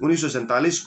1947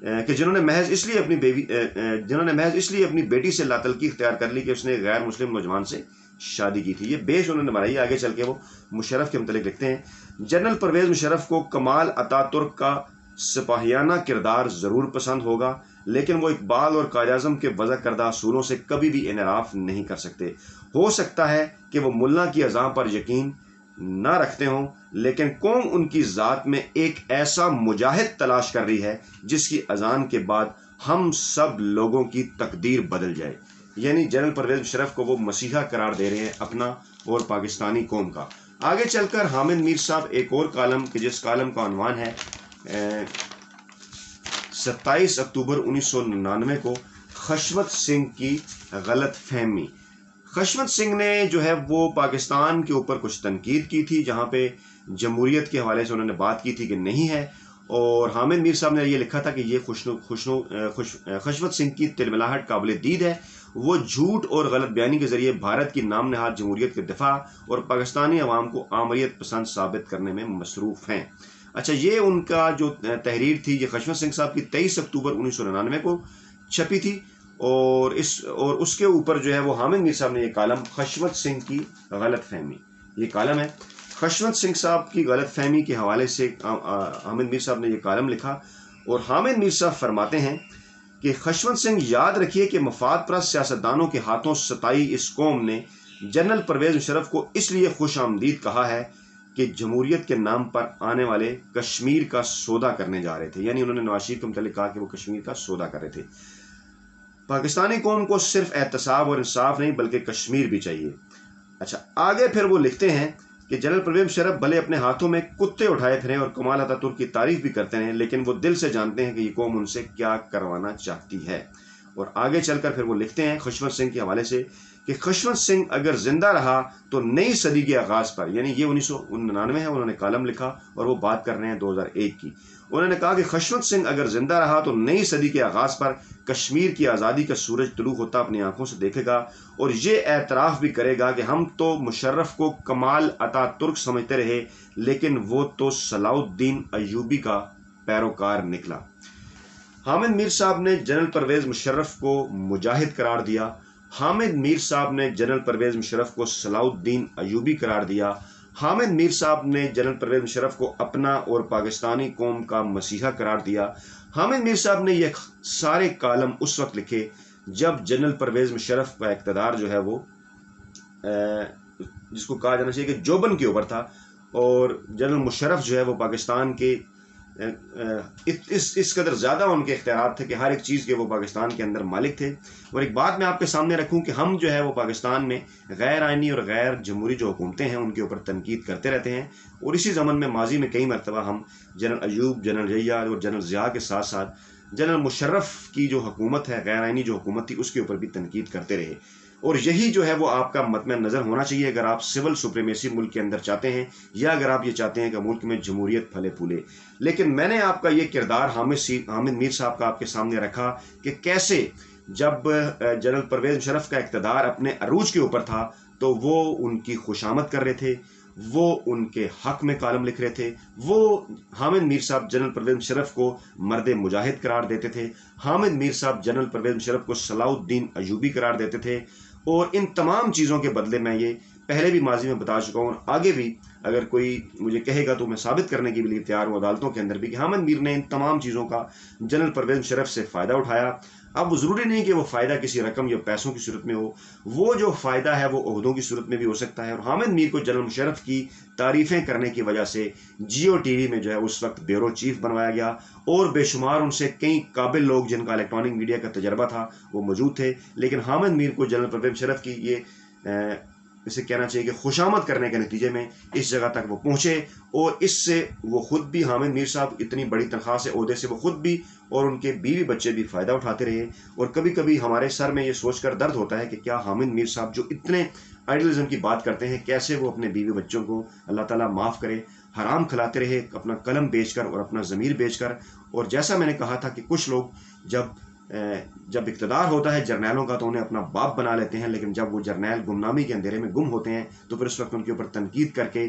کہ جنہوں نے محض اس لیے اپنی بیٹی سے لاتلقی اختیار کر لی کہ اس نے غیر مسلم نوجوان سے شادی کی تھی۔ یہ بیش انہوں نے بنائی۔ آگے چل کے وہ مشرف کے متعلق لکھتے ہیں، جنرل پرویز مشرف کو کمال اتا ترک کا سپاہیانہ کردار ضرور پسند ہوگا، لیکن وہ اقبال اور قائد اعظم کے وضع کردہ اصولوں سے کبھی بھی انحراف نہیں کر سکتے۔ ہو سکتا ہے کہ وہ ملا کی اذان پر یقین نہ رکھتے ہوں، لیکن قوم ان کی ذات میں ایک ایسا مجاہد تلاش کر رہی ہے جس کی اذان کے بعد ہم سب لوگوں کی تقدیر بدل جائے۔ یعنی جنرل پرویز مشرف کو وہ مسیحا قرار دے رہے ہیں اپنا اور پاکستانی قوم کا۔ آگے چل کر حامد میر صاحب ایک اور کالم کہ جس کالم کا عنوان ہے 27 اکتوبر 1999 کو خشوت سنگھ کی غلط فہمی۔ خشوت سنگھ نے جو ہے وہ پاکستان کے اوپر کچھ تنقید کی تھی، جہاں پہ جمہوریت کے حوالے سے انہوں نے بات کی تھی کہ نہیں ہے، اور حامد میر صاحب نے یہ لکھا تھا کہ یہ خشوت سنگھ کی تلملاہٹ قابل دید ہے، وہ جھوٹ اور غلط بیانی کے ذریعے بھارت کی نام نہاد جمہوریت کے دفاع اور پاکستانی عوام کو آمریت پسند ثابت کرنے میں مصروف ہیں۔ اچھا، یہ ان کا جو تحریر تھی یہ خشوت سنگھ صاحب کی 23 اکتوبر 1999 کو چھپی تھی، اور اس کے اوپر جو ہے وہ حامد میر صاحب نے یہ کالم خشوت سنگھ کی غلط فہمی، یہ کالم ہے خشوت سنگھ صاحب کی غلط فہمی کے حوالے سے حامد میر صاحب نے یہ کالم لکھا، اور حامد میر صاحب فرماتے ہیں کہ خشوت سنگھ یاد رکھیے کہ مفاد پرست سیاستدانوں کے ہاتھوں ستائی اس قوم نے جنرل پرویز مشرف کو اس لیے خوش آمدید کہا ہے کہ جمہوریت کے نام پر آنے والے کشمیر کا سودا کرنے جا رہے تھے۔ یعنی انہوں نے نواز شریف کے متعلق کہا کہ وہ کشمیر کا سودا کر رہے تھے۔ پاکستانی قوم کو صرف احتساب اور انصاف نہیں بلکہ کشمیر بھی چاہیے۔ اچھا، آگے پھر وہ لکھتے ہیں کہ جنرل پرویز مشرف بھلے اپنے ہاتھوں میں کتے اٹھائے پھریں اور کمال اتا ترک کی تعریف بھی کرتے ہیں، لیکن وہ دل سے جانتے ہیں کہ یہ قوم ان سے کیا کروانا چاہتی ہے۔ اور آگے چل کر پھر وہ لکھتے ہیں خشوت سنگھ کے حوالے سے کہ خشوت سنگھ اگر زندہ رہا تو نئی صدی کے آغاز پر، یعنی یہ 1999 ہے، انہوں نے کالم لکھا اور وہ بات کر رہے ہیں 2001 کی۔ انہوں نے کہا کہ خشوت سنگھ اگر زندہ رہا تو نئی صدی کے آغاز پر کشمیر کی آزادی کا سورج طلوع ہوتا اپنی آنکھوں سے دیکھے گا، اور یہ اعتراف بھی کرے گا کہ ہم تو مشرف کو کمال اتا ترک سمجھتے رہے، لیکن وہ تو صلاح الدین ایوبی کا پیروکار نکلا۔ حامد میر صاحب نے جنرل پرویز مشرف کو مجاہد قرار دیا، حامد میر صاحب نے جنرل پرویز مشرف کو صلاح الدین ایوبی قرار دیا، حامد میر صاحب نے جنرل پرویز مشرف کو اپنا اور پاکستانی قوم کا مسیحا قرار دیا۔ حامد میر صاحب نے یہ سارے کالم اس وقت لکھے جب جنرل پرویز مشرف کا اقتدار جو ہے وہ جس کو کہا جانا چاہیے کہ جوبن کے اوپر تھا، اور جنرل مشرف جو ہے وہ پاکستان کے اس قدر زیادہ ان کے اختیارات تھے کہ ہر ایک چیز کے وہ پاکستان کے اندر مالک تھے۔ اور ایک بات میں آپ کے سامنے رکھوں کہ ہم جو ہے وہ پاکستان میں غیر آئینی اور غیر جمہوری جو حکومتیں ہیں ان کے اوپر تنقید کرتے رہتے ہیں، اور اسی زمن میں ماضی میں کئی مرتبہ ہم جنرل ایوب، جنرل ضیاء اور جنرل ضیاء کے ساتھ ساتھ جنرل مشرف کی جو حکومت ہے، غیر آئینی جو حکومت تھی، اس کے اوپر بھی تنقید کرتے رہے۔ اور یہی جو ہے وہ آپ کا مطمع نظر ہونا چاہیے اگر آپ سول سپریمیسی ملک کے اندر چاہتے ہیں، یا اگر آپ یہ چاہتے ہیں کہ ملک میں جمہوریت پھلے پھولے۔ لیکن میں نے آپ کا یہ کردار حامد میر صاحب کا آپ کے سامنے رکھا کہ کیسے جب جنرل پرویز مشرف کا اقتدار اپنے عروج کے اوپر تھا تو وہ ان کی خوشامد کر رہے تھے، وہ ان کے حق میں کالم لکھ رہے تھے، وہ حامد میر صاحب جنرل پرویز مشرف کو مرد مجاہد قرار دیتے تھے، حامد میر صاحب جنرل پرویز مشرف کو صلاح الدین ایوبی قرار دیتے تھے۔ اور ان تمام چیزوں کے بدلے میں یہ پہلے بھی ماضی میں بتا چکا ہوں، آگے بھی اگر کوئی مجھے کہے گا تو میں ثابت کرنے کے لیے تیار ہوں عدالتوں کے اندر بھی کہ حامد میر نے ان تمام چیزوں کا جنرل پرویز مشرف سے فائدہ اٹھایا۔ اب وہ ضروری نہیں کہ وہ فائدہ کسی رقم یا پیسوں کی صورت میں ہو، وہ جو فائدہ ہے وہ عہدوں کی صورت میں بھی ہو سکتا ہے۔ اور حامد میر کو جنرل مشرف کی تعریفیں کرنے کی وجہ سے جیو ٹی وی میں جو ہے اس وقت بیورو چیف بنوایا گیا، اور بے شمار ان سے کئی قابل لوگ جن کا الیکٹرانک میڈیا کا تجربہ تھا وہ موجود تھے، لیکن حامد میر کو جنرل پرویز مشرف کی یہ اسے کہنا چاہیے کہ خوشامد کرنے کے نتیجے میں اس جگہ تک وہ پہنچے، اور اس سے وہ خود بھی حامد میر صاحب اتنی بڑی تنخواہ سے عہدے سے وہ خود بھی اور ان کے بیوی بچے بھی فائدہ اٹھاتے رہے۔ اور کبھی کبھی ہمارے سر میں یہ سوچ کر درد ہوتا ہے کہ کیا حامد میر صاحب جو اتنے آئیڈیلزم کی بات کرتے ہیں، کیسے وہ اپنے بیوی بچوں کو اللہ تعالیٰ معاف کرے حرام کھلاتے رہے اپنا قلم بیچ کر اور اپنا ضمیر بیچ کر۔ اور جیسا میں نے کہا تھا کہ کچھ لوگ جب اقتدار ہوتا ہے جرنیلوں کا تو انہیں اپنا باپ بنا لیتے ہیں، لیکن جب وہ جرنیل گمنامی کے اندھیرے میں گم ہوتے ہیں تو پھر اس وقت ان کے اوپر تنقید کر کے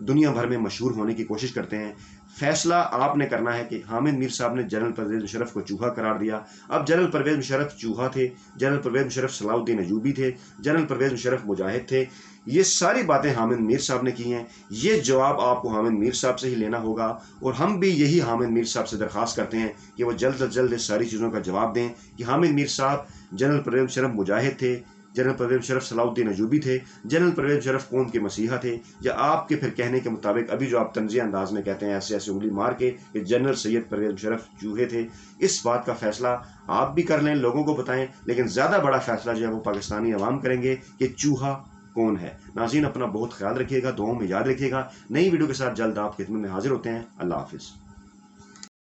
دنیا بھر میں مشہور ہونے کی کوشش کرتے ہیں۔ فیصلہ آپ نے کرنا ہے کہ حامد میر صاحب نے جنرل پرویز مشرف کو چوہا قرار دیا. اب جنرل پرویز مشرف چوہا تھے، جنرل پرویز مشرف صلاح الدین ایوبی تھے، جنرل پرویز مشرف مجاہد تھے. یہ ساری باتیں حامد میر صاحب نے کی ہیں. یہ جواب آپ کو حامد میر صاحب سے ہی لینا ہوگا، اور ہم بھی یہی حامد میر صاحب سے درخواست کرتے ہیں کہ وہ جلد از جلد اس ساری چیزوں کا جواب دیں کہ حامد میر صاحب جنرل پرویز مشرف مجاہد تھے، جنرل پرویز مشرف صلاح الدین ایوبی تھے، جنرل پرویز مشرف قوم کے مسیحا تھے، یا آپ کے پھر کہنے کے مطابق ابھی جو آپ طنزیہ انداز میں کہتے ہیں ایسے ایسے انگلی مار کے کہ جنرل سید پرویز مشرف چوہے تھے. اس بات کا فیصلہ آپ بھی کر لیں، لوگوں کو بتائیں، لیکن زیادہ بڑا فیصلہ جو ہے وہ پاکستانی عوام کریں گے کہ چوہا کون ہے. ناظرین اپنا بہت خیال رکھیے گا، دعاؤں میں یاد رکھیے گا. نئی ویڈیو کے ساتھ جلد آپ کی خدمت میں حاضر ہوتے ہیں. اللہ حافظ.